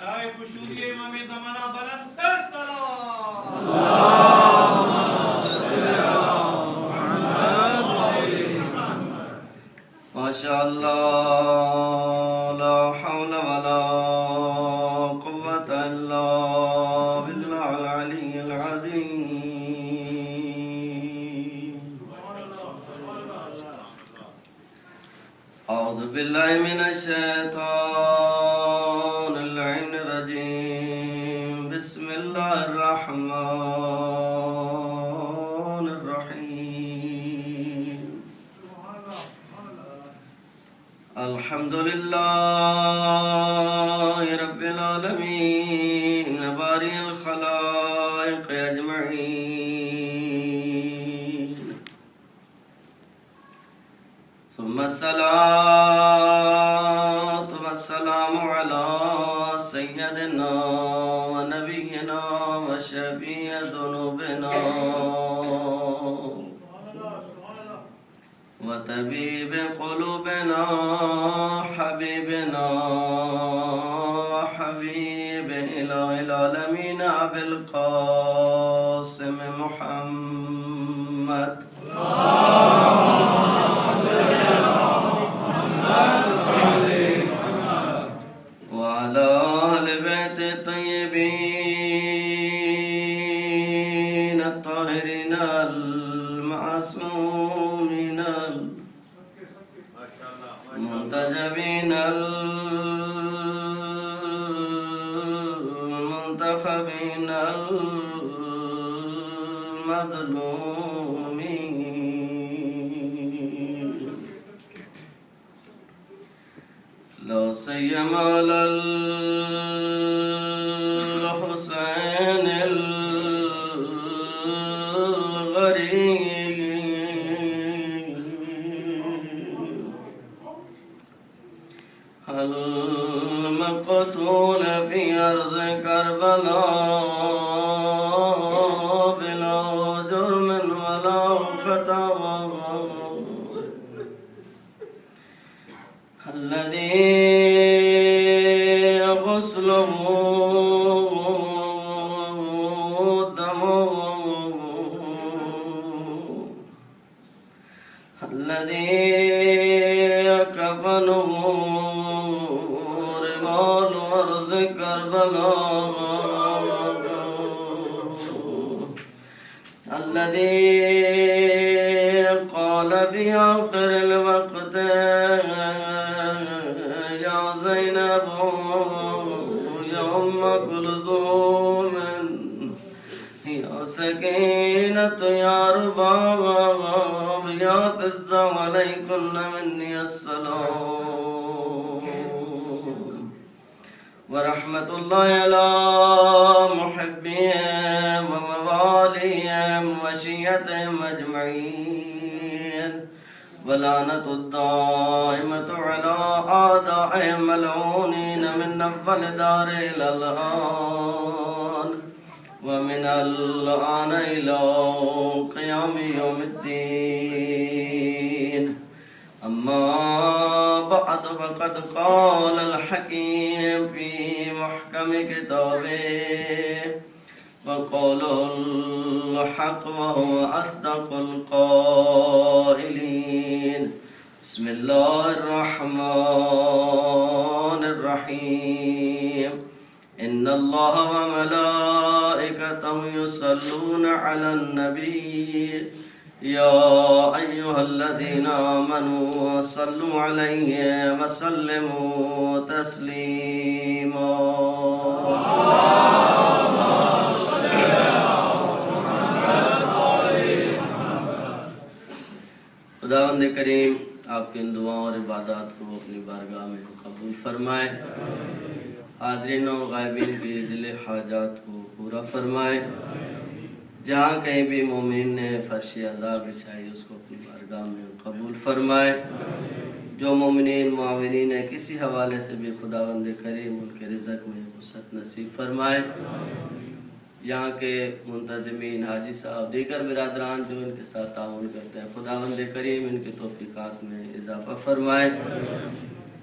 برائے خوشنودی امام زمانہ بلند تر سلام ماشاءاللہ لا حول ولا قوة الا باللہ العلی العظیم اعوذ باللہ من الشیطان اللعین الرجیم بسم اللہ الرحمن الرحیم الحمد للہ رب العالمین باری الخلائق اجمعین ثم الصلاة والسلام على سيدنا ونبينا وشفيع ذنوبنا وطبيب قلوبنا حبيبنا وحبيب إله العالمين أبي القاسم محمد وعلى آل بيت الطيبين الطاهرين المعصومين المنتجبين المنتخبين المظلومين لا سيما على الحسين الغريب المقتول في أرض كربلاء بلا جرم ولا خطأ الذي غسله دمه الذي كفنه رمال أرض كربلاء الذي قال بآخر الوقت يا زينب يا أم كلثوم يا سكينة يا رباب يا فزة عليكن مني السلام ورحمة الله على محبهم ومواليهم وشيتهم أجمعين ولعنة الدائمة على أعدائهم ملعونين من أول دار إلى الآن ومن الآن إلى قيام يوم الدين أما بعد فقد قال الحكيم في محكم كتابه وقال الحق وهو أصدق القائلين بسم الله الرحمن الرحيم إن الله وملائكته يصلون على النبي يا أيها الذين آمنوا صلوا عليه وسلموا تسليما خداوند کریم آپ کے ان دعاؤں اور عبادات کو اپنی بارگاہ میں قبول فرمائے، حاضرین و غائبین کی دل حاجات کو پورا فرمائے، جہاں کہیں بھی مومن نے فرش عذاب بچھائی اس کو اپنی بارگاہ میں قبول فرمائے، جو مومنین معاونین ہیں کسی حوالے سے بھی خداوند کریم ان کے رزق میں وسعت نصیب فرمائے، یہاں کے منتظمین حاجی صاحب دیگر برادران جو ان کے ساتھ تعاون کرتے ہیں خداوند کریم ان کی توفیقات میں اضافہ فرمائے،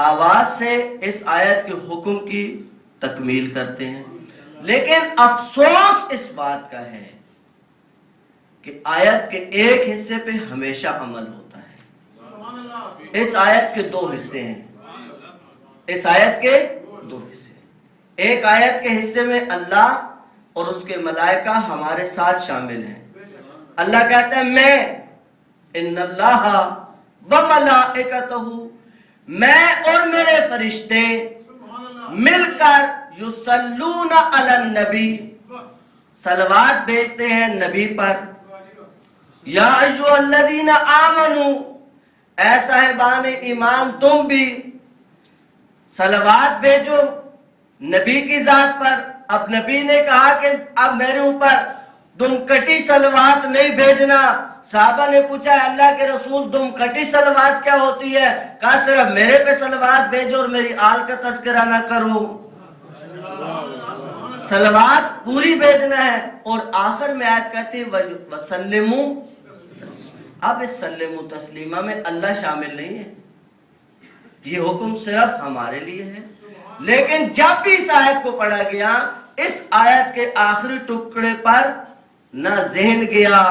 آواز سے اس آیت کے حکم کی تکمیل کرتے ہیں، لیکن افسوس اس بات کا ہے کہ آیت کے ایک حصے پہ ہمیشہ عمل ہوتا ہے۔ اس آیت کے دو حصے ہیں، اس آیت کے دو حصے، ایک آیت کے حصے میں اللہ اور اس کے ملائکہ ہمارے ساتھ شامل ہیں۔ اللہ کہتا ہے میں ان اللہ و ملائکتہ، میں اور میرے فرشتے مل کر یصلون علی النبی، صلوات بھیجتے ہیں نبی پر۔ یا ایھا الذین آمنوا، اے صاحبان ایمان تم بھی صلوات بھیجو نبی کی ذات پر۔ اب نبی نے کہا کہ اب میرے اوپر دم کٹی صلوات نہیں بھیجنا۔ صحابہ نے پوچھا اللہ کے رسول دم کٹی صلوات کیا ہوتی ہے؟ کہا صرف میرے پہ صلوات بھیجو اور میری آل کا تذکرہ نہ کرو، صلوات پوری بھیجنا ہے۔ اور آخر میں آیت کہتی وسلموا، اب اس سلموا تسلیمہ میں اللہ شامل نہیں ہے، یہ حکم صرف ہمارے لیے ہے۔ لیکن جب بھی اس آیت کو پڑھا گیا، اس آیت کے آخری ٹکڑے پر نہ ذہن گیا،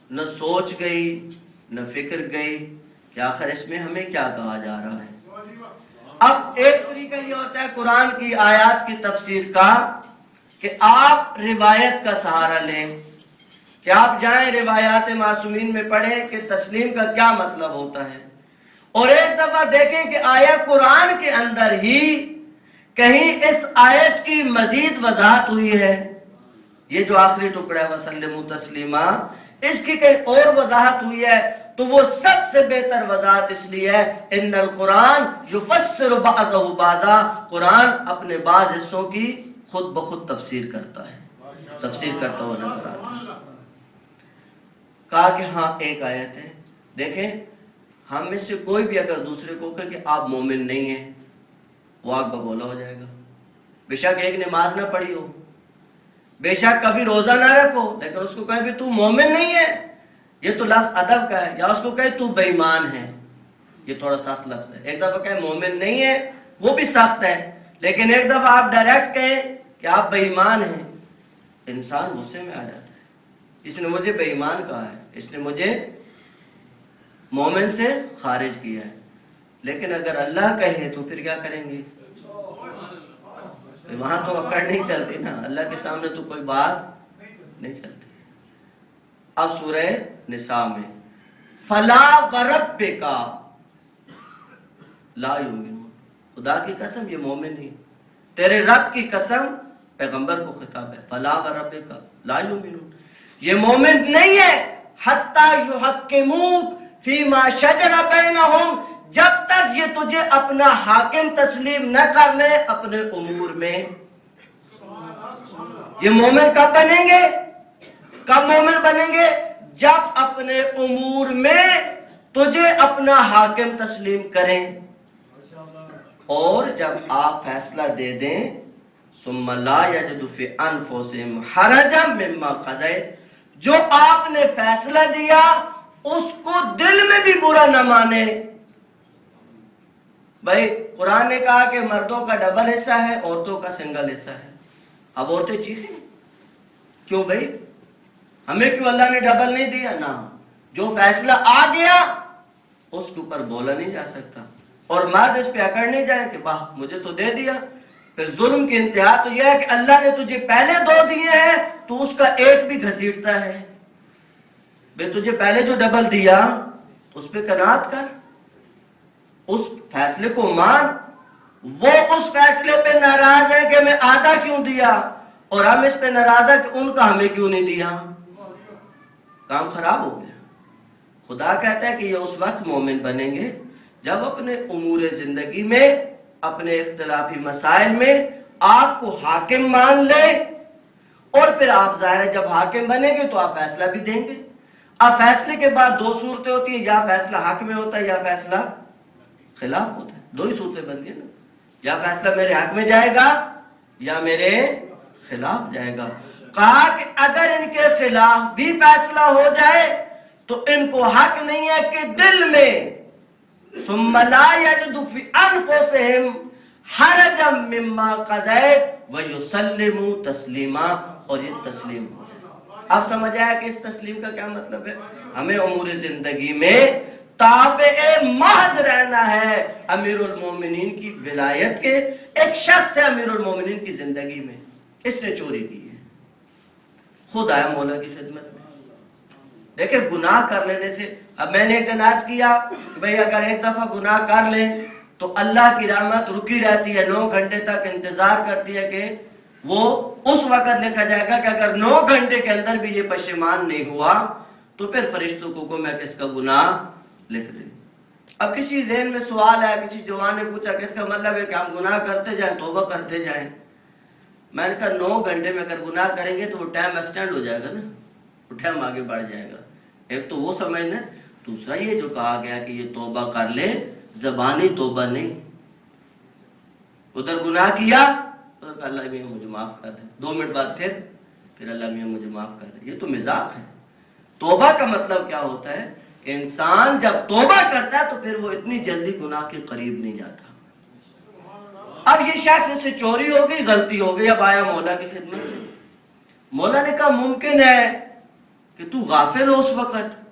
نہ سوچ گئی، نہ فکر گئی کہ آخر اس میں ہمیں کیا کہا جا رہا ہے۔ اب ایک طریقہ یہ ہوتا ہے قرآن کی آیات کی تفسیر کا کہ آپ روایت کا سہارا لیں، کہ آپ جائیں روایات معصومین میں پڑھیں کہ تسلیم کا کیا مطلب ہوتا ہے، اور ایک دفعہ دیکھیں کہ آیا قرآن کے اندر ہی کہیں اس آیت کی مزید وضاحت ہوئی ہے۔ یہ جو آخری ٹکڑا ہے وسلموا تسلیما، اس کی کہیں اور وضاحت ہوئی ہے، تو وہ سب سے بہتر وضاحت اس لیے ہے ان القرآن یفسر بعضہ بعضا، قرآن اپنے بعض حصوں کی خود بخود تفسیر کرتا ہے، تفسیر کرتا ہوا نظر آتا ہے۔ کہا کہ ہاں ایک آیت ہے، دیکھیں ہم میں سے کوئی بھی اگر دوسرے کو کہے کہ آپ مومن نہیں ہیں، وہ آگ بگولا ہو جائے گا۔ بے شک ایک نماز نہ پڑھی ہو، بے شک کبھی روزہ نہ رکھو، لیکن اس کو کہے بھی تو مومن نہیں ہے، یہ تو لفظ ادب کا ہے۔ یا اس کو کہے تو بے ایمان ہے، یہ تھوڑا سخت لفظ ہے۔ ایک دفعہ کہے مومن نہیں ہے، وہ بھی سخت ہے، لیکن ایک دفعہ آپ ڈائریکٹ کہیں کہ آپ بے ایمان ہیں، انسان غصے میں آ جاتا ہے، اس نے مجھے بے ایمان کہا ہے، اس نے مجھے مومن سے خارج کیا ہے۔ لیکن اگر اللہ کہے تو پھر کیا کریں گے؟ وہاں تو اکڑ نہیں چلتی نا، اللہ کے سامنے تو کوئی بات نہیں چلتی۔ اب سورہ نساء میں فلا وربک لا یؤمنون، خدا کی قسم یہ مومن نہیں، تیرے رب کی قسم، پیغمبر کو خطاب ہے، فلا وربک لا یؤمنون، یہ مومن نہیں ہے حتی یحکموک فیما شجر بینہم، جب تک یہ تجھے اپنا حاکم تسلیم نہ کر لے اپنے امور میں۔ یہ مومن کب بنیں گے؟ کب مومن بنیں گے؟ جب اپنے امور میں تجھے اپنا حاکم تسلیم کریں، اور جب آپ فیصلہ دے دیں ثم لا یجدوا فی انفسہم حرجا مما قضیت، جو آپ نے فیصلہ دیا اس کو دل میں بھی برا نہ مانے۔ بھائی قرآن نے کہا کہ مردوں کا ڈبل حصہ ہے، عورتوں کا سنگل حصہ ہے، اب عورتیں چیخیں کیوں بھائی؟ ہمیں کیوں اللہ نے ڈبل نہیں دیا؟ نہ، جو فیصلہ آ گیا اس کے اوپر بولا نہیں جا سکتا، اور مرد اس پہ اکڑ نہیں جائے کہ واہ مجھے تو دے دیا۔ پھر ظلم کی انتہا تو یہ ہے کہ اللہ نے تجھے پہلے دو دیے ہیں تو اس کا ایک بھی گھسیٹتا ہے۔ بے تجھے پہلے جو ڈبل دیا اس پہ قناعت کر، اس فیصلے کو مان۔ وہ اس فیصلے پہ ناراض ہے کہ میں آدھا کیوں دیا، اور ہم اس پہ ناراض ہے کہ ان کا ہمیں کیوں نہیں دیا، کام خراب ہو گیا۔ خدا کہتا ہے کہ یہ اس وقت مومن بنیں گے جب اپنے امور زندگی میں، اپنے اختلافی مسائل میں آپ کو حاکم مان لے، اور پھر آپ ظاہر ہے جب حاکم بنیں گے تو آپ فیصلہ بھی دیں گے۔ اب فیصلے کے بعد دو صورتیں ہوتی ہیں، یا فیصلہ حق میں ہوتا ہے یا فیصلہ خلاف ہوتا ہے، دو ہی صورتیں بنتی ہیں نا، یا فیصلہ میرے حق میں جائے گا یا میرے خلاف جائے گا۔ کہا کہ اگر ان کے خلاف بھی فیصلہ ہو جائے تو ان کو حق نہیں ہے کہ دل میں ثم لا یجد فی انفسہم حرجا مما قضیت ویسلموا تسلیما، اور یہ تسلیم ہو جائے۔ اب سمجھ آیا کہ اس تسلیم کا کیا مطلب ہے؟ ہمیں امور زندگی میں تابع محض رہنا ہے امیر المومنین کی ولایت کے۔ ایک شخص ہے امیر المومنین کی زندگی میں، اس نے چوری کی ہے، خود آیا مولا کی خدمت میں۔ دیکھیں گناہ کر لینے سے، اب میں نے ایک دن عرض کیا کہ بھئی اگر ایک دفعہ گناہ کر لیں تو اللہ کی رحمت رکی رہتی ہے، 9 گھنٹے تک انتظار کرتی ہے کہ وہ اس وقت لکھا جائے گا کہ اگر 9 گھنٹے کے اندر بھی یہ پشیمان نہیں ہوا تو پھر فرشتوں کو حکم ہے کہ اس کا گناہ لکھ دیں۔ اب کسی ذہن میں سوال ہے، کسی جوان نے پوچھا کہ اس کا مطلب ہے کہ ہم گناہ کرتے جائیں، توبہ کرتے جائیں۔ میں نے کہا 9 گھنٹے میں اگر گناہ کریں گے تو وہ ٹائم ایکسٹینڈ ہو جائے گا نا، وہ ٹائم آگے بڑھ جائے گا۔ ایک تو وہ سمجھنا، دوسرا یہ جو کہا گیا کہ یہ توبہ کر لے، زبانی توبہ نہیں، ادھر گناہ کیا تو اللہ میاں مجھے معاف کر دے، 2 منٹ بعد پھر اللہ میاں مجھے معاف کر دے، یہ تو مزاق ہے۔ توبہ کا مطلب کیا ہوتا ہے کہ انسان جب توبہ کرتا ہے تو پھر وہ اتنی جلدی گناہ کے قریب نہیں جاتا۔ اب یہ شخص سے چوری ہو گئی، غلطی ہو گئی، اب آیا مولا کی خدمت میں۔ مولا نے کہا ممکن ہے کہ تو غافل ہو، اس وقت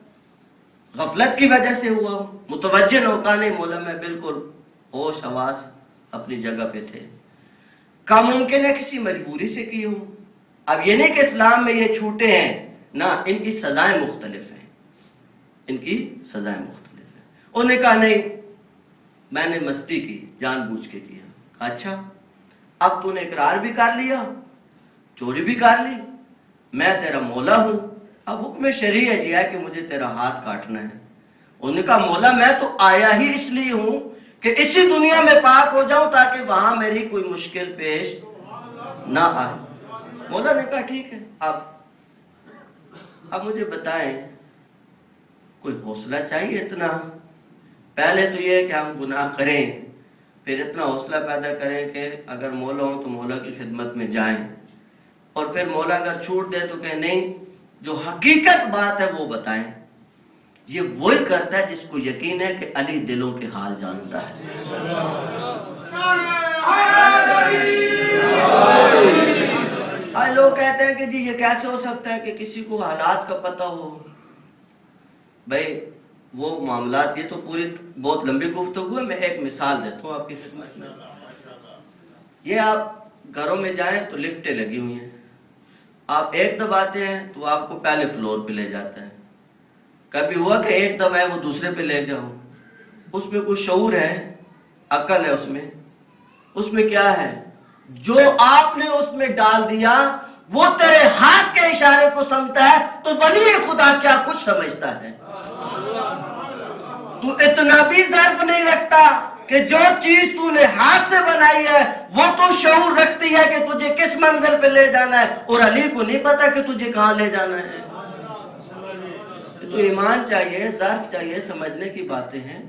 غفلت کی وجہ سے ہوا، متوجہ نہ ہو۔ کہا نہیں مولا میں بالکل ہوش حواس اپنی جگہ پہ تھے۔ کہا ممکن ہے کسی مجبوری سے کی ہوں۔ اب یہ نہیں کہ اسلام میں یہ چھوٹے ہیں، نہ، ان کی سزائیں مختلف ہیں، ان کی سزائیں مختلف ہیں۔ انہوں نے کہا نہیں میں نے مستی کی، جان بوجھ کے کیا۔ کہا اچھا اب تو نے اقرار بھی کر لیا، چوری بھی کر لی، میں تیرا مولا ہوں، اب حکم شرعی ہے جی ہے کہ مجھے تیرا ہاتھ کاٹنا ہے۔ انہوں نے کہا مولا میں تو آیا ہی اس لیے ہوں کہ اسی دنیا میں پاک ہو جاؤں تاکہ وہاں میری کوئی مشکل پیش نہ آئے۔ مولا نے کہا ٹھیک ہے، اب مجھے بتائیں کوئی حوصلہ چاہیے اتنا؟ پہلے تو یہ کہ ہم گناہ کریں، پھر اتنا حوصلہ پیدا کریں کہ اگر مولا ہوں تو مولا کی خدمت میں جائیں، اور پھر مولا اگر چھوٹ دے تو کہ نہیں جو حقیقت بات ہے وہ بتائیں۔ یہ وہی کرتا ہے جس کو یقین ہے کہ علی دلوں کے حال جانتا ہے۔ آج لوگ کہتے ہیں کہ جی یہ کیسے ہو سکتا ہے کہ کسی کو حالات کا پتہ ہو؟ بھائی وہ معاملات، یہ تو پوری بہت لمبی گفتگو ہے، میں ایک مثال دیتا ہوں آپ کی خدمت میں۔ یہ آپ گھروں میں جائیں تو لفٹیں لگی ہوئی ہیں، آپ ایک دباتے ہیں تو آپ کو پہلے فلور پہ لے جاتا ہے۔ کبھی ہوا کہ ایک دبائے وہ دوسرے پہ لے گیا ہو؟ اس میں کوئی شعور ہے، عقل ہے اس میں کیا ہے؟ جو آپ نے اس میں ڈال دیا وہ تیرے ہاتھ کے اشارے کو سمجھتا ہے، تو ولی خدا کیا کچھ سمجھتا ہے؟ تو اتنا بھی ظرف نہیں رکھتا کہ جو چیز تو نے ہاتھ سے بنائی ہے وہ تو شعور رکھتی ہے کہ تجھے کس منزل پہ لے جانا ہے، اور علی کو نہیں پتا کہ تجھے کہاں لے جانا ہے۔ تو ایمان چاہیے، ظرف چاہیے، سمجھنے کی باتیں ہیں۔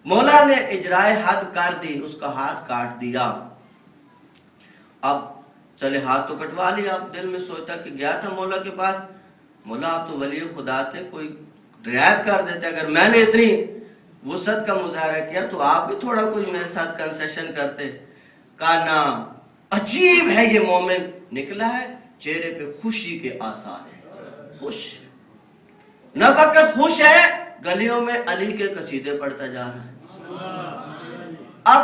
مولا نے اجرائے حد کر دی، اس کا ہاتھ کاٹ دیا۔ اب چلے ہاتھ تو کٹوا لیا، اب دل میں سوچتا کہ گیا تھا مولا کے پاس، مولا آپ تو ولی خدا تھے، کوئی رعایت کر دیتے، اگر میں نے اتنی وسعت کا مظاہرہ کیا تو آپ بھی تھوڑا کوئی میرے ساتھ کنسیشن کرتے۔ کہا نا، عجیب ہے یہ مومن، نکلا ہے چہرے پہ خوشی کے آثار ہیں، خوش، نہ فقط خوش ہے، گلیوں میں علی کے قصیدے پڑھتا جا رہا ہے۔ اب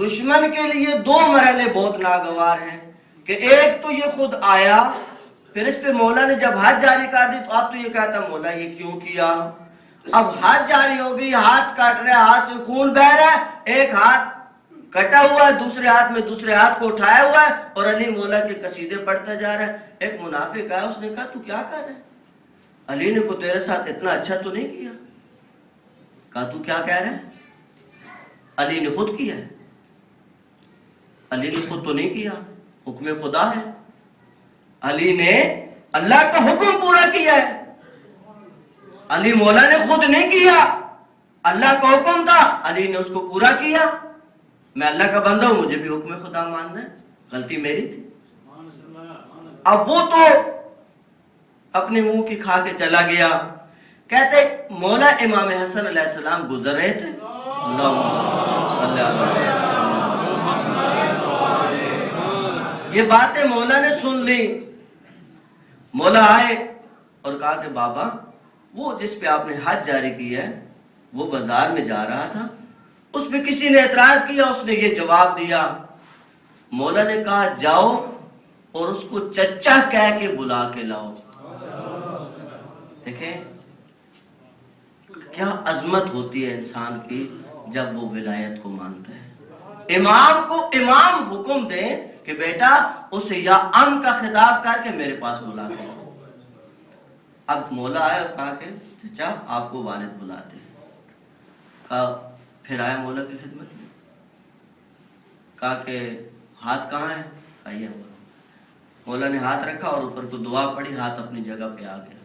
دشمن کے لیے 2 مرحلے بہت ناگوار ہیں کہ ایک تو یہ خود آیا، پھر اس پہ مولا نے جب حد جاری کر دی تو اب تو یہ کہتا مولا یہ کیوں کیا؟ اب حد جاری ہو گئی، ہاتھ کاٹ رہا ہے، ہاتھ سے خون بہ رہا ہے، ایک ہاتھ کٹا ہوا ہے، دوسرے ہاتھ میں دوسرے ہاتھ کو اٹھایا ہوا ہے، اور علی مولا کے قصیدے پڑھتا جا رہا ہے۔ ایک منافق آیا، اس نے کہا تو کیا کر رہا ہے؟ علی نے کو تیرے ساتھ اتنا اچھا تو نہیں کیا۔ کہا تو کیا کہہ رہا ہے؟ علی نے خود کیا ہے، علی نے خود تو نہیں کیا، حکم خدا ہے، علی نے اللہ کا حکم پورا کیا ہے، علی مولا نے خود نہیں کیا، اللہ کا حکم تھا، علی نے اس کو پورا کیا۔ میں اللہ کا بندہ ہوں، مجھے بھی حکم خدا ماننا ہے، غلطی میری تھی۔ اب وہ تو اپنے منہ کی کھا کے چلا گیا۔ کہتے مولا امام حسن علیہ السلام گزر رہے تھے، یہ باتیں مولا نے سن لی. مولا آئے اور کہا کہ بابا وہ جس پہ آپ نے حد جاری کی ہے وہ بازار میں جا رہا تھا, اس پہ کسی نے اعتراض کیا, اس نے یہ جواب دیا. مولا نے کہا جاؤ اور اس کو چچا کہہ کے بلا کے لاؤ. دیکھیں کیا عظمت ہوتی ہے انسان کی جب وہ ولایت کو مانتا ہے. امام کو امام حکم دے کہ بیٹا اسے یا ام کا خطاب کر کے میرے پاس بلا کے لاؤ. اب مولا آیا اور کہا کہ چچا آپ کو والد بلاتے ہیں. کہا پھر آیا مولا کی خدمت میں, کہا کہ ہاتھ کہاں ہے؟ آئیے. مولا نے ہاتھ رکھا اور اوپر کو دعا پڑھی, ہاتھ اپنی جگہ پہ آ گیا.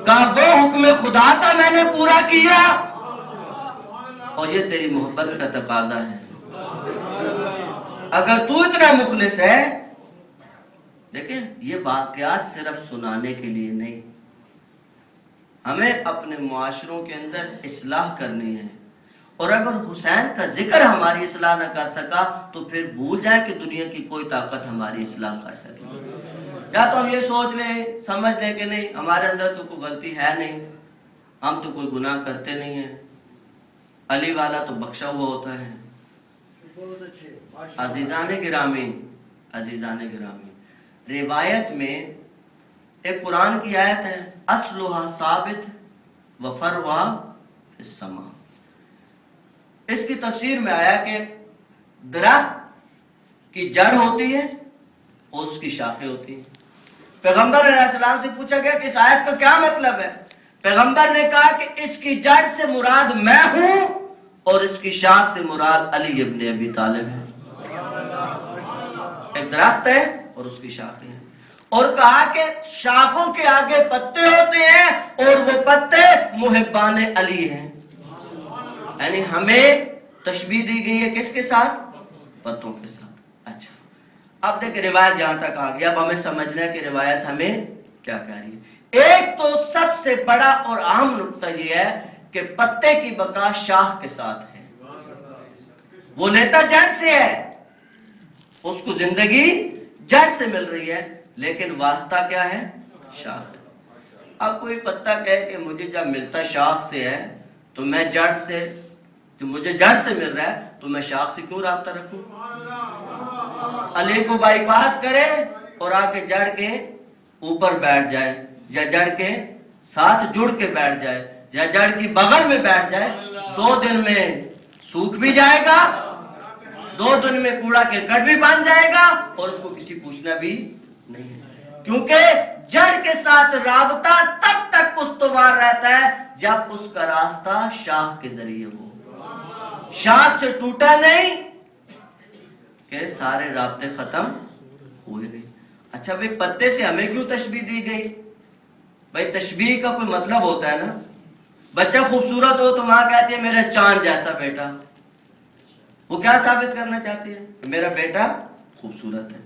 کہا وہ حکم خدا تھا میں نے پورا کیا اور یہ تیری محبت کا تقاضا ہے. اگر تو اتنا مخلص ہے, دیکھیں یہ واقعات صرف سنانے کے لیے نہیں, ہمیں اپنے معاشروں کے اندر اصلاح کرنی ہے. اور اگر حسین کا ذکر ہماری اصلاح نہ کر سکا تو پھر بھول جائیں کہ دنیا کی کوئی طاقت ہماری اصلاح کر سکے. یا تو ہم یہ سوچ لیں سمجھ لیں کہ نہیں ہمارے اندر تو کوئی غلطی ہے نہیں, ہم تو کوئی گناہ کرتے نہیں ہیں, علی والا تو بخشا ہوا ہوتا ہے. عزیزان گرامی, عزیزان گرامی, روایت میں ایک قرآن کی آیت ہے اصلها ثابت وفرعها فی السماء. اس کی تفسیر میں آیا کہ درخت کی جڑ ہوتی ہے اور اس کی شاخیں ہوتی ہیں. پیغمبر علیہ السلام سے پوچھا گیا کہ اس آیت کا کیا مطلب ہے؟ پیغمبر نے کہا کہ اس کی جڑ سے مراد میں ہوں اور اس کی شاخ سے مراد علی ابن ابی طالب ہے. ایک درخت ہے اور اس کی شاخیں ہیں. اور کہا کہ شاخوں کے آگے پتے ہوتے ہیں اور وہ پتے محبان علی ہیں. یعنی ہمیں تشبیہ دی گئی ہے کس کے ساتھ؟ پتوں کے ساتھ. اچھا اب دیکھ روایت جہاں تک آ گئی, اب ہمیں سمجھنا ہے کہ روایت ہمیں کیا کہہ رہی ہے. ایک تو سب سے بڑا اور اہم نقطہ یہ ہے کہ پتے کی بقا شاخ کے ساتھ ہے. وہ لیتا جڑ سے ہے, اس کو زندگی جڑ سے مل رہی ہے, لیکن واسطہ کیا ہے؟ شاخ. اب کوئی پتا کہے کہ مجھے جب ملتا شاخ سے ہے تو میں جڑ سے, جو مجھے جڑ سے مل رہا ہے تو میں شاخ سے کیوں رابطہ رکھوں؟ علی کو بائی پاس کرے اور آ کے جڑ کے اوپر بیٹھ جائے, یا جڑ کے ساتھ جڑ کے بیٹھ جائے, یا جڑ کی بغل میں بیٹھ جائے, 2 دن میں سوکھ بھی جائے گا, 2 دن میں کوڑا کرکٹ بھی بن جائے گا اور اس کو کسی پوچھنا بھی نہیں ہے. کیونکہ جڑ کے ساتھ رابطہ تب تک استوار رہتا ہے جب اس کا راستہ شاخ کے ذریعے ہو. شاخ سے ٹوٹا نہیں کہ سارے رابطے ختم ہوئے نہیں. اچھا بھئی پتے سے ہمیں کیوں تشبیہ دی گئی؟ بھئی تشبیہ کا کوئی مطلب ہوتا ہے نا. بچہ خوبصورت ہو تو ماں کہتی ہے میرا چاند جیسا بیٹا. وہ کیا ثابت کرنا چاہتی ہے؟ کہ میرا بیٹا خوبصورت ہے.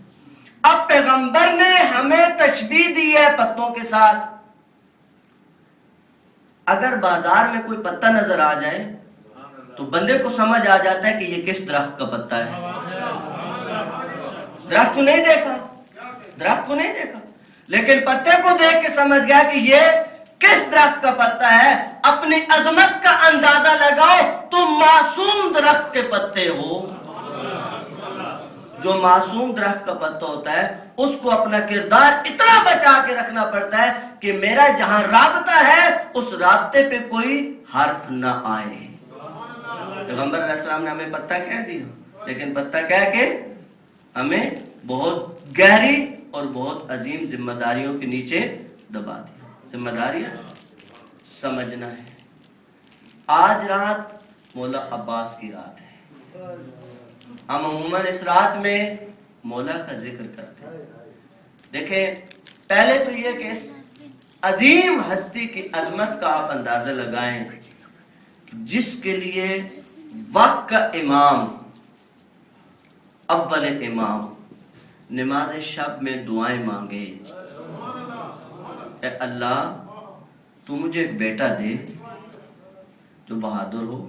اب پیغمبر نے ہمیں تشبیہ دی ہے پتوں کے ساتھ. اگر بازار میں کوئی پتا نظر آ جائے تو بندے کو سمجھ آ جاتا ہے کہ یہ کس درخت کا پتا ہے. درخت کو نہیں دیکھا, درخت کو نہیں دیکھا, لیکن پتے کو دیکھ کے سمجھ گیا کہ یہ کس درخت کا پتا ہے. اپنی عظمت کا اندازہ لگاؤ, تم معصوم درخت کے پتے ہو. جو معصوم درخت کا پتا ہوتا ہے اس کو اپنا کردار اتنا بچا کے رکھنا پڑتا ہے کہ میرا جہاں رابطہ ہے اس رابطے پہ کوئی حرف نہ آئے. پیغمبر علیہ السلام نے ہمیں پتہ کہہ دیا, لیکن پتہ کہہ کے ہمیں بہت گہری اور بہت عظیم ذمہ داریوں کے نیچے دبا دیا. ذمہ داریاں سمجھنا ہے. آج رات مولا عباس کی رات ہے. ہم عموماً اس رات میں مولا کا ذکر کرتے ہیں. دیکھیں پہلے تو یہ کہ اس عظیم ہستی کی عظمت کا آپ اندازہ لگائیں جس کے لیے وقت کا امام, اول امام, نماز شب میں دعائیں مانگے, اے اللہ تو مجھے ایک بیٹا دے جو بہادر ہو,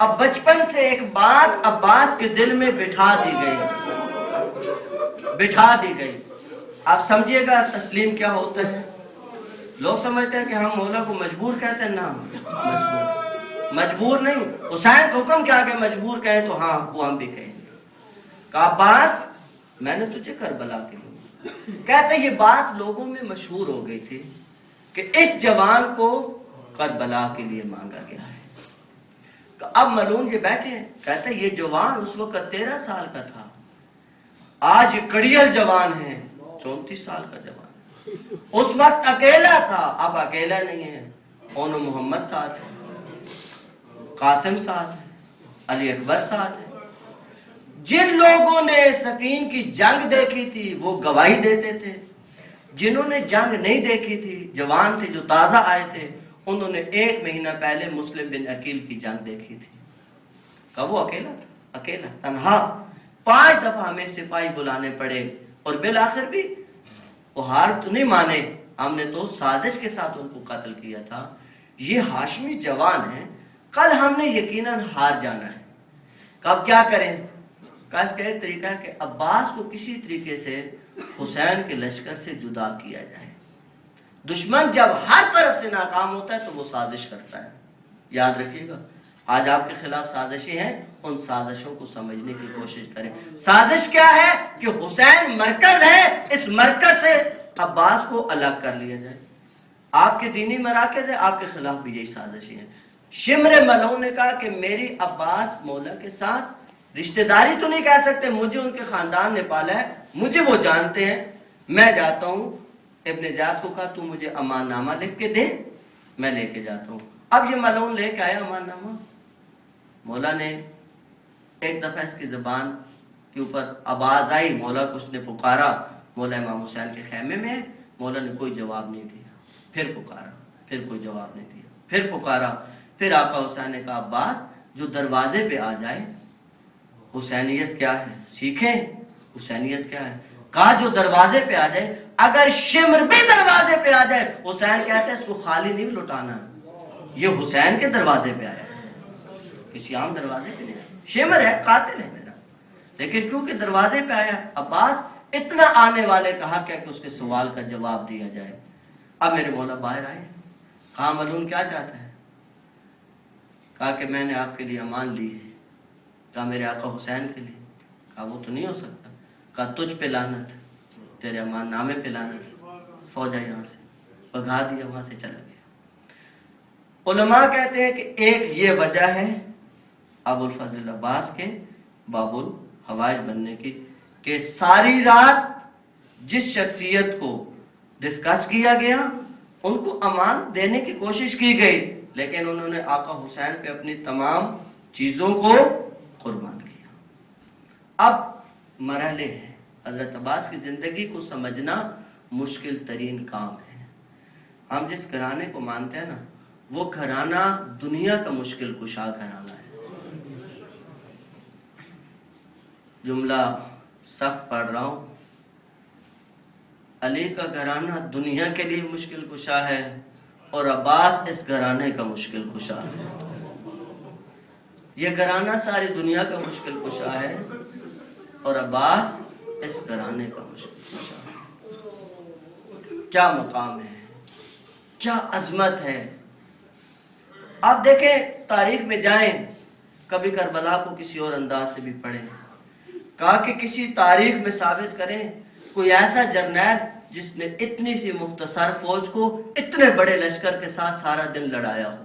اب بچپن سے ایک بات عباس کے دل میں بٹھا دی گئی. آپ سمجھیے گا تسلیم کیا ہوتا ہے. لوگ سمجھتے ہیں کہ ہم مولا کو مجبور کہتے ہیں. نہ، مجبور نہیں. حسین کا حکم کیا کہ مجبور کہیں تو ہاں وہ ہم بھی کہیں گے. کہا عباس میں نے تجھے کربلا کے لیے. کہتے یہ بات لوگوں میں مشہور ہو گئی تھی کہ اس جوان کو کربلا کے لیے مانگا گیا ہے. اب ملون یہ بیٹھے ہیں. کہتے یہ جوان اس وقت 13 سال کا تھا، آج کڑیل جوان ہے 34 سال کا جوان. اس وقت اکیلا تھا، اب اکیلا نہیں ہے. اون محمد ساتھ ہے، قاسم ساتھ ہے، علی اکبر ساتھ ہے. جن لوگوں نے سفین کی جنگ دیکھی تھی وہ گواہی دیتے تھے. جنہوں نے جنگ نہیں دیکھی تھی، جوان تھے جو تازہ آئے تھے، انہوں نے 1 مہینہ پہلے مسلم بن عقیل کی جنگ دیکھی تھی. کہا وہ اکیلا تھا، اکیلا تنہا. 5 دفعہ ہمیں سپاہی بلانے پڑے اور بالآخر بھی وہ ہار تو نہیں مانے. ہم نے تو سازش کے ساتھ ان کو قتل کیا تھا. یہ ہاشمی جوان ہے، کل ہم نے یقیناً ہار جانا ہے. اب کیا کریں؟ اس کا ایک طریقہ ہے کہ عباس کو کسی طریقے سے حسین کے لشکر سے جدا کیا جائے. دشمن جب ہر طرف سے ناکام ہوتا ہے تو وہ سازش کرتا ہے. یاد رکھیے گا آج آپ کے خلاف سازشیں ہیں، ان سازشوں کو سمجھنے کی کوشش کریں. سازش کیا ہے کہ حسین مرکز ہے، اس مرکز سے عباس کو الگ کر لیا جائے. آپ کے دینی مراکز ہے، آپ کے خلاف بھی یہی سازشیں ہیں. شمر ملعون نے کہا کہ میری عباس مولا کے ساتھ رشتہ داری تو نہیں کہہ سکتے، مجھے ان کے خاندان نے پالا ہے، مجھے وہ جانتے ہیں. میں جاتا ہوں. ابن زیاد کو کہا تو مجھے امان نامہ لکھ کے دے، میں لے کے جاتا ہوں. اب یہ ملعون لے کے آیا امان نامہ. مولا نے ایک دفعہ اس کی زبان کے اوپر آواز آئی، مولا کو اس نے پکارا. مولا امام حسین کے خیمے میں ہے. مولا نے کوئی جواب نہیں دیا. پھر پکارا، پھر کوئی جواب نہیں دیا. پھر پکارا. پھر آقا حسین نے کہا عباس جو دروازے پہ آ جائے، حسینیت کیا ہے سیکھیں. حسینیت کیا ہے؟ کہا جو دروازے پہ آ جائے، اگر شمر بھی دروازے پہ آ جائے، حسین کہتے ہیں اس کو خالی نہیں لوٹانا، یہ حسین کے دروازے پہ آیا ہے، کسی عام دروازے پہ نہیں آیا. شمر ہے، قاتل ہے میرا، لیکن کیونکہ دروازے پہ آیا. عباس اتنا آنے والے کا حق ہے کہ اس کے سوال کا جواب دیا جائے. اب میرے مولا باہر آئے. کہا ملعون کیا چاہتا ہے؟ کہا کہ میں نے آپ کے لیے امان لی ہے. کہا میرے آقا حسین کے لیے؟ کہا وہ تو نہیں ہو سکتا. کہا تجھ پہ لعنت، تیرے امان نامے پہ لعنت. فوج آئی، یہاں سے بھگا دیا، وہاں سے چلا گیا. علماء کہتے ہیں کہ ایک یہ وجہ ہے ابو الفضل عباس کے باب الحوائج بننے کی کہ ساری رات جس شخصیت کو ڈسکس کیا گیا ان کو امان دینے کی کوشش کی گئی، لیکن انہوں نے آقا حسین پہ اپنی تمام چیزوں کو قربان کیا. اب مرحلے ہیں. حضرت عباس کی زندگی کو سمجھنا مشکل ترین کام ہے. ہم جس گھرانے کو مانتے ہیں نا، وہ گھرانہ دنیا کا مشکل کشا گھرانہ ہے. جملہ سخت پڑھ رہا ہوں. علی کا گھرانہ دنیا کے لیے مشکل کشا ہے اور عباس اس گھرانے کا مشکل کشا ہے. یہ گھرانہ ساری دنیا کا مشکل کشا ہے اور عباس اس گھرانے کا مشکل کشا ہے. کیا مقام ہے، کیا عظمت ہے. آپ دیکھیں تاریخ میں جائیں، کبھی کربلا کو کسی اور انداز سے بھی پڑھیں. کہا کہ کسی تاریخ میں ثابت کریں کوئی ایسا جرنیل جس نے اتنی سی مختصر فوج کو اتنے بڑے لشکر کے ساتھ سارا دن لڑایا ہو.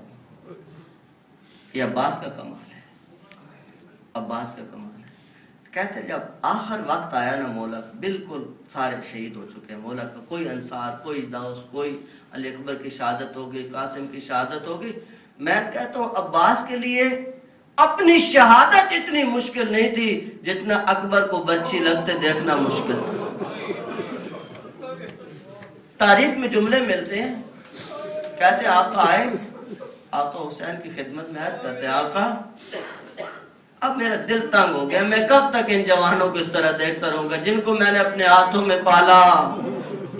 یہ عباس کا کمال ہے، عباس کا کمال ہے. کہتے ہیں جب آخر وقت آیا نا مولا کا، بالکل سارے شہید ہو چکے ہیں. مولا کا کوئی انصار، کوئی دوست، کوئی علی اکبر کی شہادت ہو گئی، قاسم کی شہادت ہو گئی. میں کہتا ہوں عباس کے لیے اپنی شہادت اتنی مشکل نہیں تھی جتنا اکبر کو برچھی لگتے دیکھنا مشکل تھا. تاریخ میں جملے ملتے ہیں، کہتے ہیں آقا آئے، آقا حسین کی خدمت میں عرض کرتے ہیں آقا اب میرا دل تنگ ہو گیا، میں کب تک ان جوانوں کو اس طرح دیکھتا رہوں گا جن کو میں نے اپنے ہاتھوں میں پالا،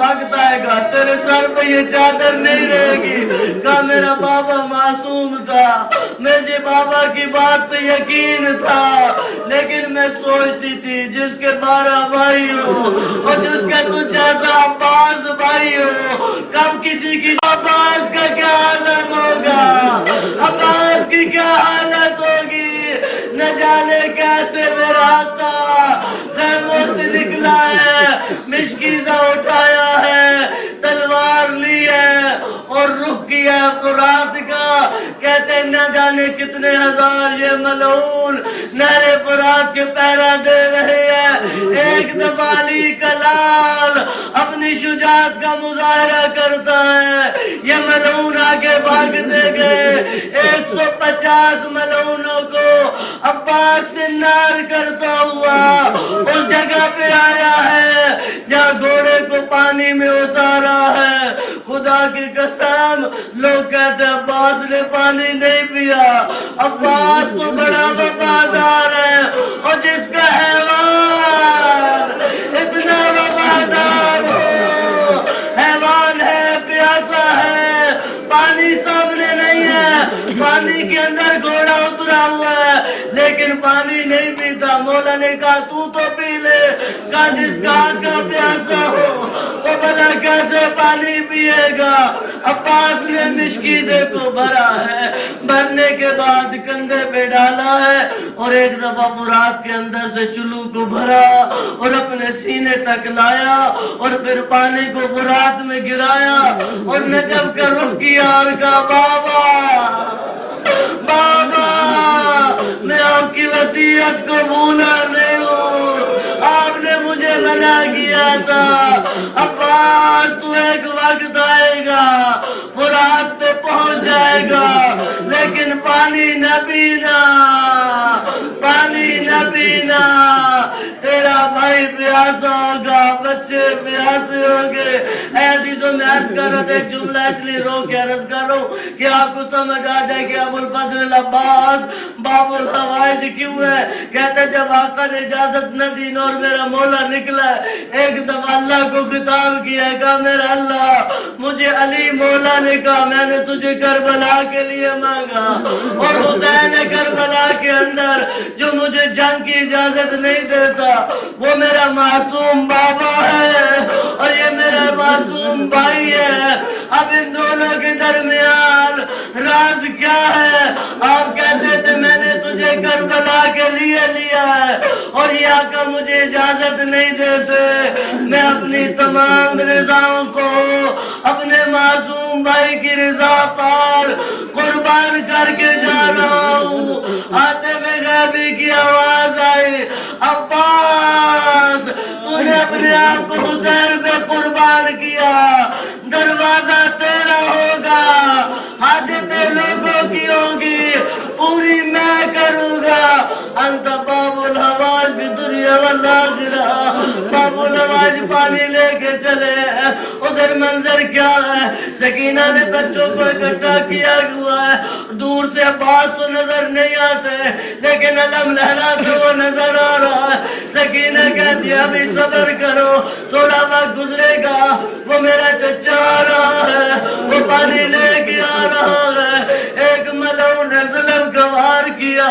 وقت آئے گا تیرے سر پہ یہ چادر نہیں رہے گی. کہا میرا بابا معصوم تھا, مجھے بابا کی بات پہ یقین تھا, لیکن میں سوچتی تھی جس کے 12 بھائی ہو اور جس کا تو جیسا عباس بھائی ہو, کب کسی کی عباس کا کیا عالم ہوگا, عباس کی کیا حالت ہوگی. نہ جانے کیسے میرا آقا خیموں سے نکلا ہے, مشکیزہ اٹھایا ہے, تلوار لی ہے اور رخ کیا فرات کا. کہتے ہیں نہ جانے کتنے ہزار یہ ملعون نہر فرات کے پہرا دے رہے ہیں. ایک دفعہ علی کا لال اپنی شجاعت کا مظاہرہ کرتا ہے, یہ ملعون آگے بھاگتے گئے. 150 ملعونوں کو عباس نے نار کرتا ہوا اس جگہ پہ آیا ہے جہاں گھوڑے کو پانی میں اتارا ہے. خدا کی قسم لوگ کہتے ہیں عباس نے پانی نہیں پیا. عباس تو بڑا وفادار ہے, اور جس کا حیوان اتنا وفادار ہو, حیوان ہے پیاسا ہے, پانی سامنے نہیں ہے, پانی کے اندر گھوڑا اترا ہوا ہے لیکن پانی نہیں پیتا. مولا نے کہا تو پی لے. کہا جس کا پیاسا ہو وہ بھلا کیسے پانی پیے گا. عباس نے مشکیزے کو بھرا ہے, بھرنے کے بعد کندھے پہ ڈالا ہے اور ایک دفعہ فرات کے اندر سے چلو کو بھرا اور اپنے سینے تک لایا اور پھر پانی کو فرات میں گرایا اور نجب کا رخ کیا اور کہا بابا میں آپ کی وصیت کو بھولا نہیں ہوں, آپ نے مجھے منع کیا تھا. عباس تو ایک وقت آئے گا فرات پہ پہنچ جائے گا لیکن پانی نہ پینا, پانی نہ پینا. تیرا بھائی پیاسا ہوگا, بچے پیاسے ہوں گے. ایسی تو میں عرض کر رہا تھا, ایک جملہ اس لیے رو کے عرض کر رہا ہوں کہ آپ کو سمجھ آ جائے کہ ابو الفضل العباس باب الحوائج کیوں ہے. کہتے جب آقا نے اجازت نہ دی اور میرا مولا نکلا, ایک دفعہ اللہ کو خطاب کیا, کہا میرا اللہ مجھے علی مولا نے کہا میں نے تجھے کربلا کے لیے مانگا, اور حسین کربلا کے اندر جو مجھے جنگ کی اجازت نہیں دیتا وہ میرا معصوم بابا ہے اور یہ میرا معصوم بھائی ہے. اب ان دونوں کے درمیان راز کیا ہے. آپ کہتے تھے میں نے تجھے کربلا کے لیے لیا ہے اور یہ آقا مجھے اجازت نہیں دیتے. میں اپنی تمام رضاؤں کو اپنے معصوم بھائی کی رضا پر قربان کر کے جا رہا ہوں. آتے میں غیبی کی آواز آئی, عباس تو نے اپنے آپ کو حسین پہ قربان کیا, دروازہ تیرا ہوگا, حاجتیں لوگوں کی ہوگی, پوری میں کروں گا. انت باب الحوائج بالدنیا والآخرہ. باب الحوائج پانی لے کے چلے, ادھر منظر کیا ہے, سکینہ نے بچوں کو اکٹھا کیا ہوا ہے. دور سے عباس تو نظر نہیں آتے لیکن علم لہراتے وہ نظر آ رہا ہے. سکینہ کہتی ہے ابھی صبر کرو, تھوڑا وقت گزرے گا, وہ میرا چچا آ رہا ہے, وہ پانی لے کے آ رہا ہے. ایک ملعون نے ظلم کا وار کیا.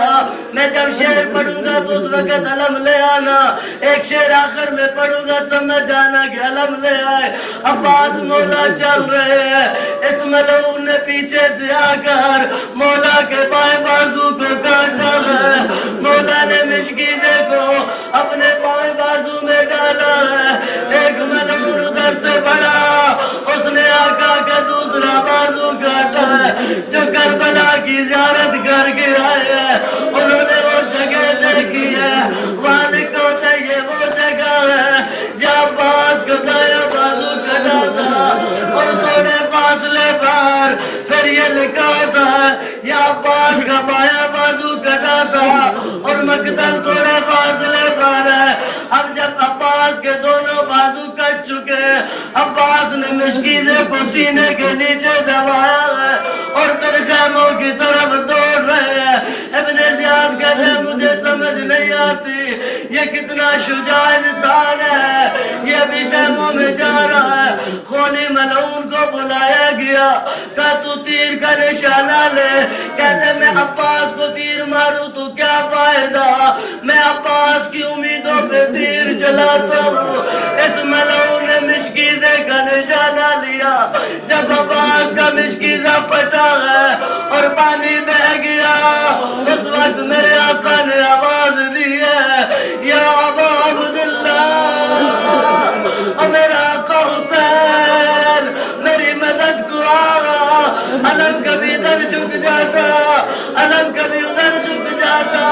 میں جب شعر پڑھوں گا تو اس وقت علم لے آنا, ایک شعر آخر میں پڑھوں گا سمجھ جانا کہ علم لے آئے. عباس مولا چل رہے ہیں, اس ملعون نے پیچھے سے آ کر مولا کے بائیں بازو کو کاٹا ہے. مولا نے مشکیزے کو اپنے بائیں بازو میں ڈالا ہے. ایک ملعون ادھر سے بڑا, اس نے آقا کا دوسرا بازو کاٹا ہے. جو کربلا کی زیارت کر کے آئے ہیں انہوں نے وہ جگہ دیکھی ہے, وہاں لکھا ہوتا ہے یہ وہ جگہ ہے جہاں عباس کا دایاں بازو کٹا تھا اور تھوڑے فاصلے پر پھر یہ لکھا ہوتا ہے یہ عباس کا بایاں بازو کٹا تھا اور مقتل تھوڑے فاصلے پر ہے. اب جب عباس کے دونوں بازو کٹ چکے, عباس نے مشکیزے کو سینے کے نیچے دبایا ہے اور پھر خیموں کی طرف دوڑ رہے ہیں. ابن زیاد کہتے ہیں مجھے سمجھ نہیں نہیں آتی. یہ کتنا شجاع انسان ہے. یہ ابھی خیموں میں جا رہا ہے. خولی ملعون کو بلایا گیا. کہا تو تیر کا نشانہ لے. کہتے میں عباس کو تیر ماروں تو کیا فائدہ. میں عباس کی امیدوں پہ تیر چلاتا ہوں. اس ملعون نے مشکیزے کا نشانہ لیا. جب عباس کا مشکیزہ پھٹا ہے اور پانی بہ گیا, اس وقت میرے آقا نے آواز دی ہے, یا ابا عبداللہ, اور میرا آقا حسین میری مدد کو آگا. علم کبھی ادھر جھک جاتا, علم کبھی ادھر جھک جاتا.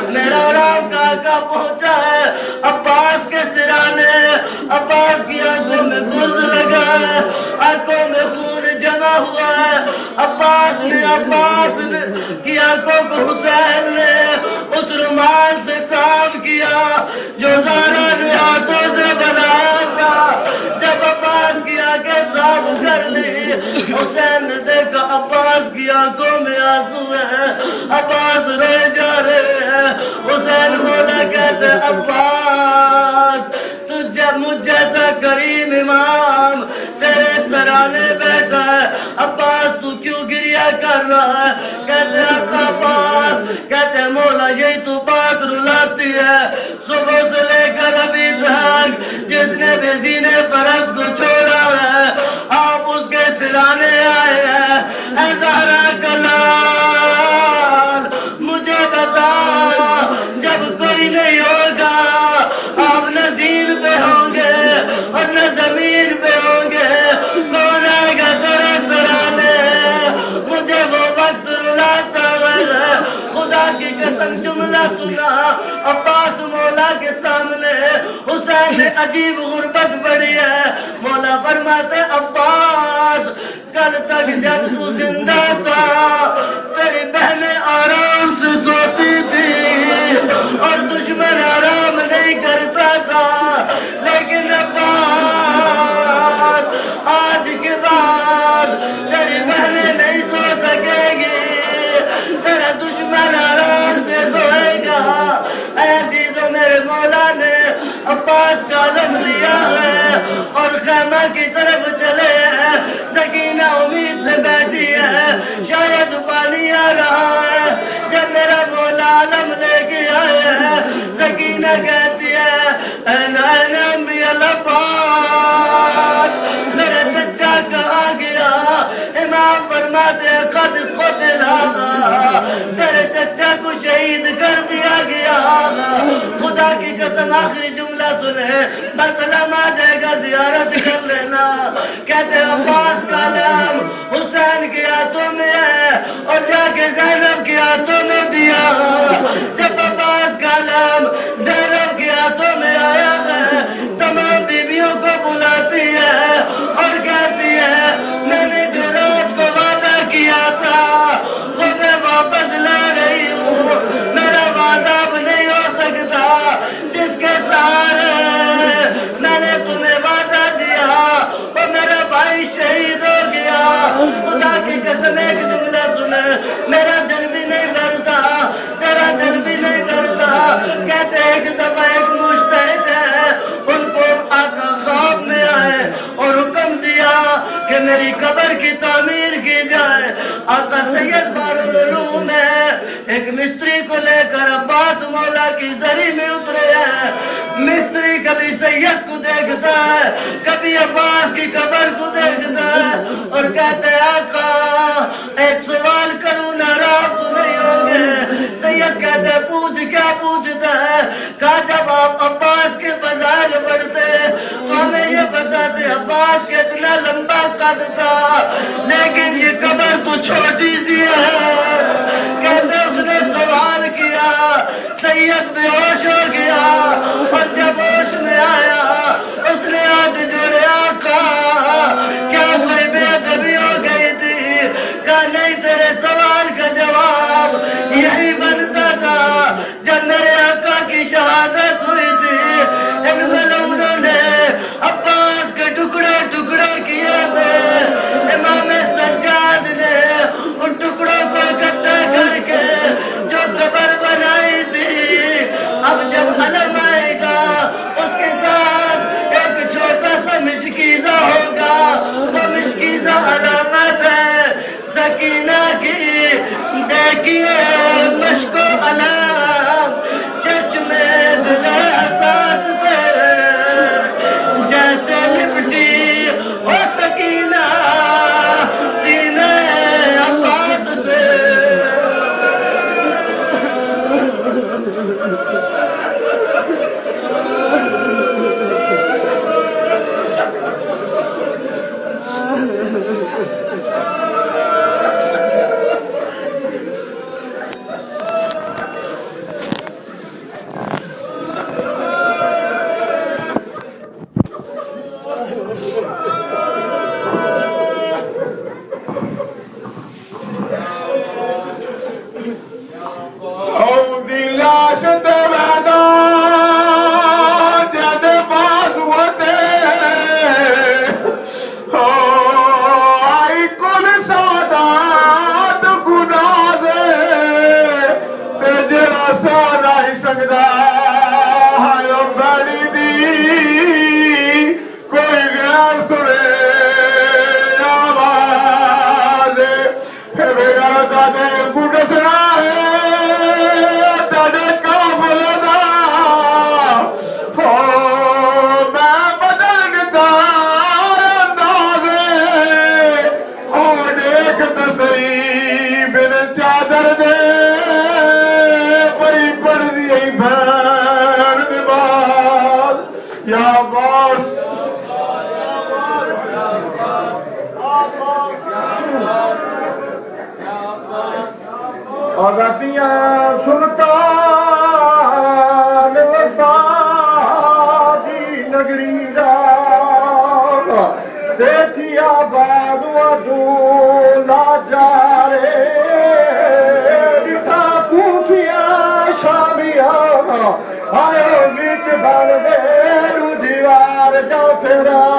میرا رام کا آقا پہنچا ہے. عباس کے سرانے, عباس کی آنکھوں میں غلظ لگا ہے, آنکھوں میں خون جمع ہوا ہے. عباس نے کی آنکھوں کو حسین نے اس رومان سے صاف کیا جو زارا نے ہاتھوں سے بنایا تھا. جب عباس کی آنکھیں صاف کر لی, حسین نے دیکھا عباس کی آنکھوں میں آنسو ہے. عباس رہ جا رہے ہیں. حسین بولا, کہتے عباس مجھ جیسا کریم امام تیرے سرانے بیٹھا ہے. عباس تو کیوں گریہ کر رہا ہے. کہتے عباس, کہتے مولا یہی تو بات رلاتی ہے. صبح سے لے کر ابھی تک جس نے بھی زینے فرض کو چھوڑا ہے آپ اس کے سرانے آئے ہیں. اے زہرا کلال, مجھے بتا, جب کوئی نہیں ہوگا آپ نہ زین پہ ہوں گے اور نہ زمین پہ ہوں گے, کون آئے گا تیرے سرانے. مجھے وہ وقت رلاتا ہے. خدا کی قسم جملہ سنا عباس مولا کے سامنے. حسین نے عجیب غربت بڑھی ہے. مولا فرماتے عباس کل تک جب تو زندہ تھا تیری بہنیں آرام سے سوتی تھی اور دشمن آرام نہیں کرتا تھا. لیکن عباس آج کے بعد تیری بہنیں نہیں سو سکے گی, تیرا دشمن آرام سے سوئے گا. اے عزیزو, میرے مولا نے عباس کا علم لیا ہے اور خیمہ کی طرف چلے ہیں. سکینہ امید سے بیٹھی ہے, شاید پانی آ رہا ہے. جب میرا مولا علم لے کے آئے ہیں, سکینہ کہتی ہے, اے نامی العباس, میرا چچا کہاں گیا. امام فرماتے ہیں قد قتلا, تیرے چچا کو شہید کر دیا گیا. خدا کی قسم آخری جملہ سنے, مسلم آ جائے گا زیارت کر لینا. کہتے عباس کا علم حسین کے ہاتھوں میں ہے اور جا کے زینب کے ہاتھوں میں دیا. جب عباس کا علم زینب کے ہاتھوں میں آیا ہے, تمام بیویوں کو بلاتی ہے اور کہتی ہے, میں نے جو رات کو وعدہ کیا تھا وہ میں واپس لا رہی ہوں. میرا وعدہ اب نہیں ہو سکتا. جس کے سہارے میں نے تمہیں وعدہ دیا اور میرا بھائی شہید ہو گیا. خدا کی قسم ایک جملہ سنے, میرا دل بھی نہیں بھرتا, تیرا دل بھی نہیں بھرتا. کہتے ایک دفعہ ایک مجتہد ہے, ان کو آقا خواب میں آئے اور حکم دیا کہ میری قبر کی تعمیر کی جائے. آقا سید فاروق ہے, ایک مستری کو لے کر عباس مولا کی زری میں اترے ہیں. مستری کبھی سید کو دیکھتا ہے, کبھی عباس کی قبر کو دیکھتا ہے اور کہتے ہیں آقا ایک سوال کروں, ناراض تو نہیں ہوں گے. سید کہتے ہیں پوچھ, کیا پوچھتا ہے. کہا جب آپ عباس کے فضائل پڑھتے تو ہمیں یہ بتاتے عباس کتنا لمبا قد تھا لیکن یہ قبر تو چھوٹی سی ہے. کہتے اس نے سوال کیا, سید بے ہوش ہو گیا اور جب ہوش میں آیا اس نے ہاتھ جوڑے, آقا کیا کوئی بے ادبی ہو گئی تھی. کہا نہیں, تیرے سوال کا جواب یہی بنتا تھا. جب میرے آقا کی شہادت ہوئی تھی, ان ملعونوں نے عباس کے ٹکڑے ٹکڑے کیے تھے. امام سجاد نے ان میاں سلطان وفادی نگری دا دیتی آباد ودولا جارے ڈٹا کوفیا شامیا آئے بیچ بن دے رو دیوار جا پھرا